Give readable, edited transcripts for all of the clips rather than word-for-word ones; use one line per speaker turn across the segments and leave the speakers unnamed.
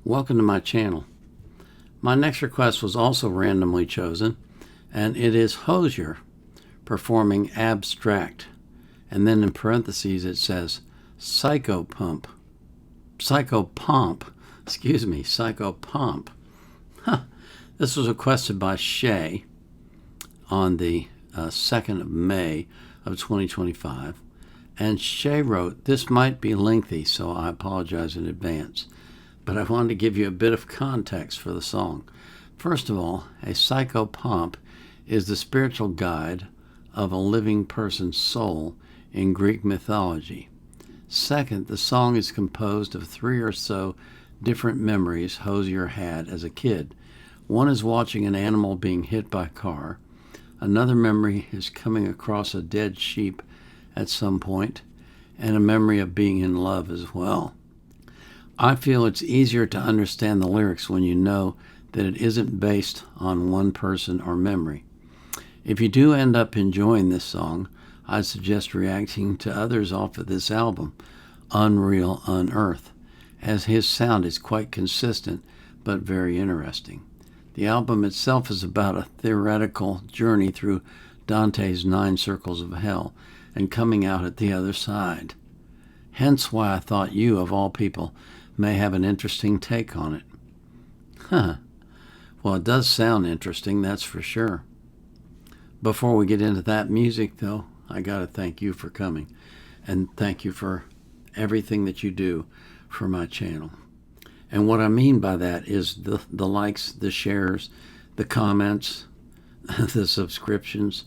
Welcome to my channel. My next request was also randomly chosen, and it is Hozier performing Abstract. And then in parentheses it says Psychopomp. Psychopomp. Huh. This was requested by Shay on the 2nd of May of 2025. And Shay wrote, "This might be lengthy, so I apologize in advance. But I wanted to give you a bit of context for the song. First of all, a psychopomp is the spiritual guide of a living person's soul in Greek mythology. Second, the song is composed of 3 or so different memories Hozier had as a kid. One is watching an animal being hit by a car. Another memory is coming across a dead sheep at some point, and a memory of being in love as well. I feel it's easier to understand the lyrics when you know that it isn't based on one person or memory. If you do end up enjoying this song, I suggest reacting to others off of this album, Unreal Unearth, as his sound is quite consistent but very interesting. The album itself is about a theoretical journey through Dante's 9 circles of hell and coming out at the other side. Hence why I thought you, of all people, may have an interesting take on it." Well, it does sound interesting, that's for sure. Before we get into that music, though, I got to thank you for coming, and thank you for everything that you do for my channel. And what I mean by that is the likes, the shares, the comments, the subscriptions,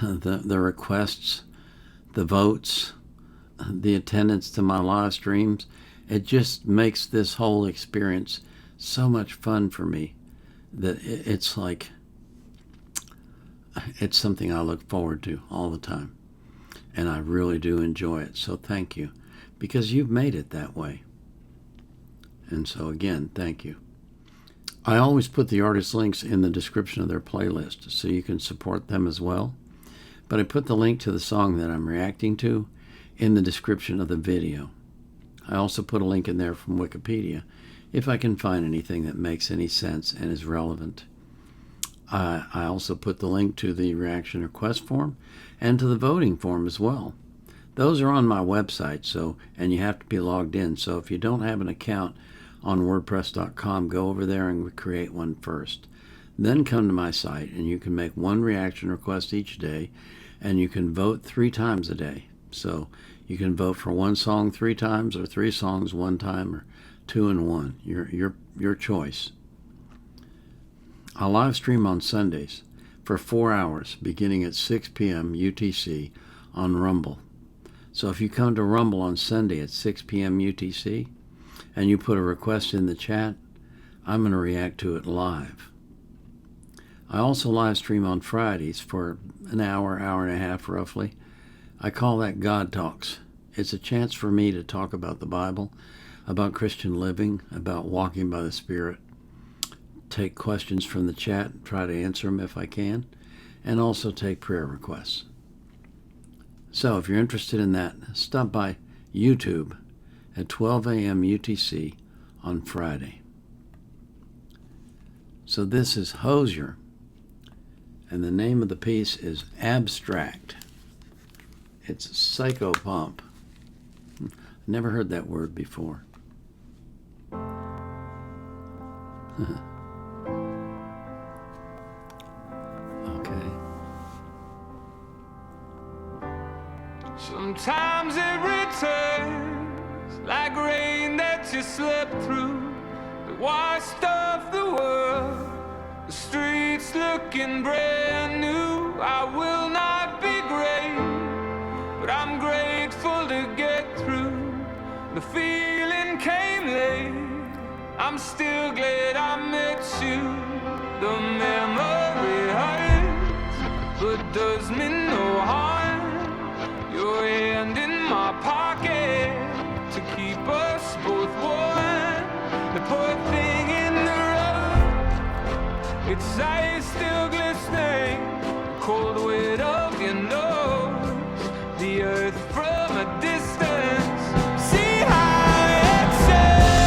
the requests, the votes, the attendance to my live streams. It just makes this whole experience so much fun for me that it's like, it's something I look forward to all the time. And I really do enjoy it. So thank you, because you've made it that way. And so again, thank you. I always put the artist links in the description of their playlist so you can support them as well. But I put the link to the song that I'm reacting to in the description of the video. I also put a link in there from Wikipedia if I can find anything that makes any sense and is relevant. I also put the link to the reaction request form and to the voting form as well. Those are on my website, and you have to be logged in. So if you don't have an account on WordPress.com, go over there and create one first. Then come to my site, and you can make one reaction request each day, and you can vote 3 times a day. So you can vote for one song 3 times, or 3 songs 1 time, or 2 and 1. Your choice. I live stream on Sundays for 4 hours, beginning at 6 p.m. UTC on Rumble. So if you come to Rumble on Sunday at 6 p.m. UTC and you put a request in the chat, I'm going to react to it live. I also live stream on Fridays for an hour, hour and a half roughly. I call that God Talks. It's a chance for me to talk about the Bible, about Christian living, about walking by the Spirit, take questions from the chat, try to answer them if I can, and also take prayer requests. So if you're interested in that, stop by YouTube at 12 a.m. UTC on Friday. So this is Hozier, and the name of the piece is Abstract. It's psychopomp. Never heard that word before. Okay.
Sometimes it returns like rain that you slept through. The washed off the world, the streets looking brand new. I will not be great, but I'm grateful to get through. The feeling came late, I'm still glad I met you. The memory hurts, but does me no harm. Your hand in my pocket to keep us both warm. The poor thing in the road, its eyes still glistening, the cold weight of your nose, the earth from a distance. See how it says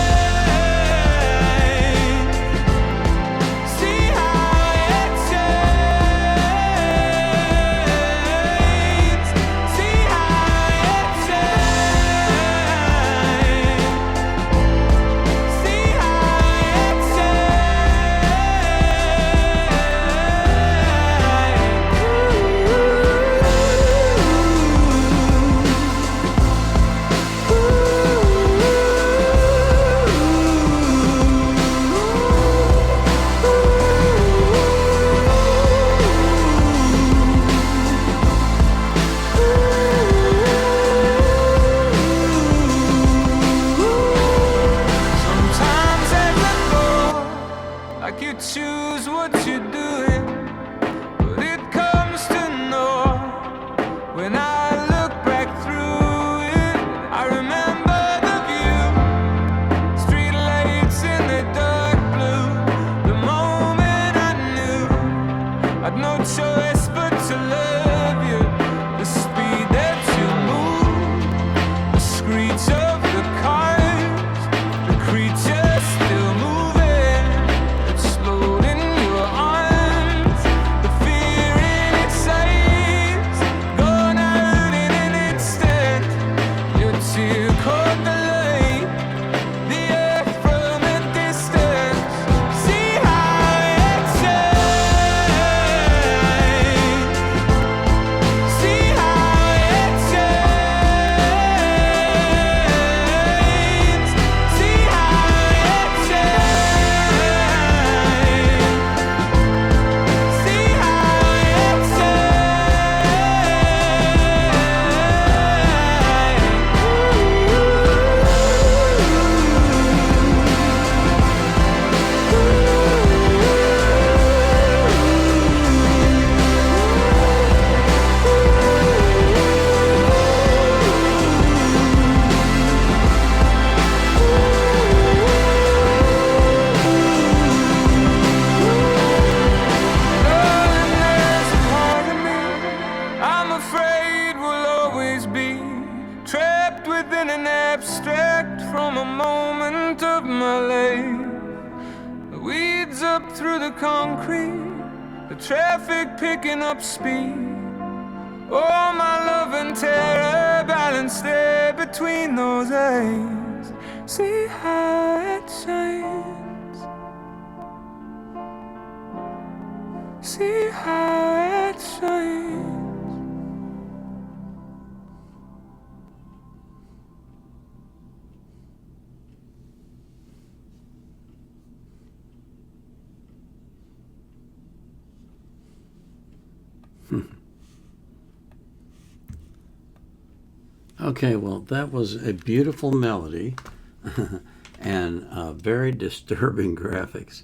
always be trapped within an abstract from a moment of my life. The weeds up through the concrete, the traffic picking up speed. Oh, my love and terror balanced there between those eyes. See how it shines. See how it shines.
Okay, well, that was a beautiful melody and very disturbing graphics.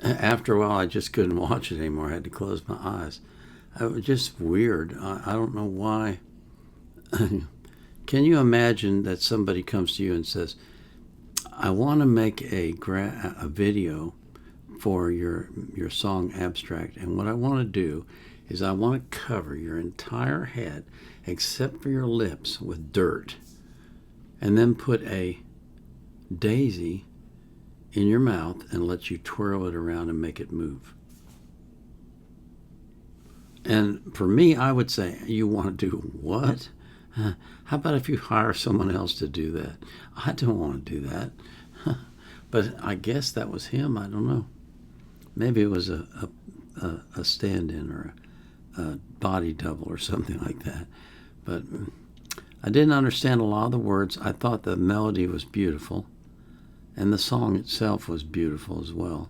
After a while, I just couldn't watch it anymore. I had to close my eyes. It was just weird. I don't know why. Can you imagine that somebody comes to you and says, I want to make a video for your song Abstract, and what I want to do is I want to cover your entire head except for your lips with dirt, and then put a daisy in your mouth and let you twirl it around and make it move. And for me, I would say, you want to do what? How about if you hire someone else to do that? I don't want to do that. But I guess that was him. I don't know. Maybe it was a stand-in or a body double or something like that. But I didn't understand a lot of the words. I thought the melody was beautiful, and the song itself was beautiful as well,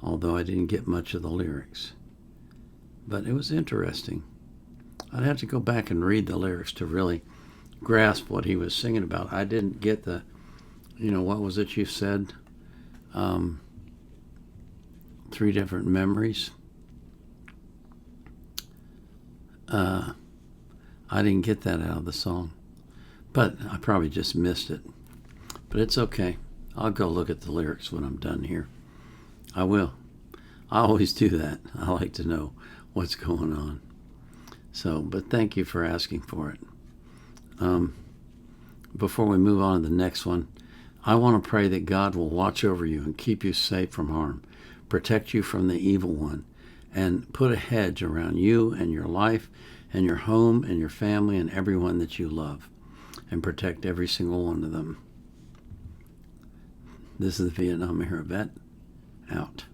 although I didn't get much of the lyrics. But it was interesting. I'd have to go back and read the lyrics to really grasp what he was singing about. I didn't get the, what was it you said? 3 different memories. I didn't get that out of the song, but I probably just missed it. But it's okay. I'll go look at the lyrics when I'm done here. I will. I always do that. I like to know what's going on. So, but thank you for asking for it. Before we move on to the next one, I want to pray that God will watch over you and keep you safe from harm, protect you from the evil one, and put a hedge around you and your life and your home and your family and everyone that you love, and protect every single one of them. This is the Vietnam Era Vet, out.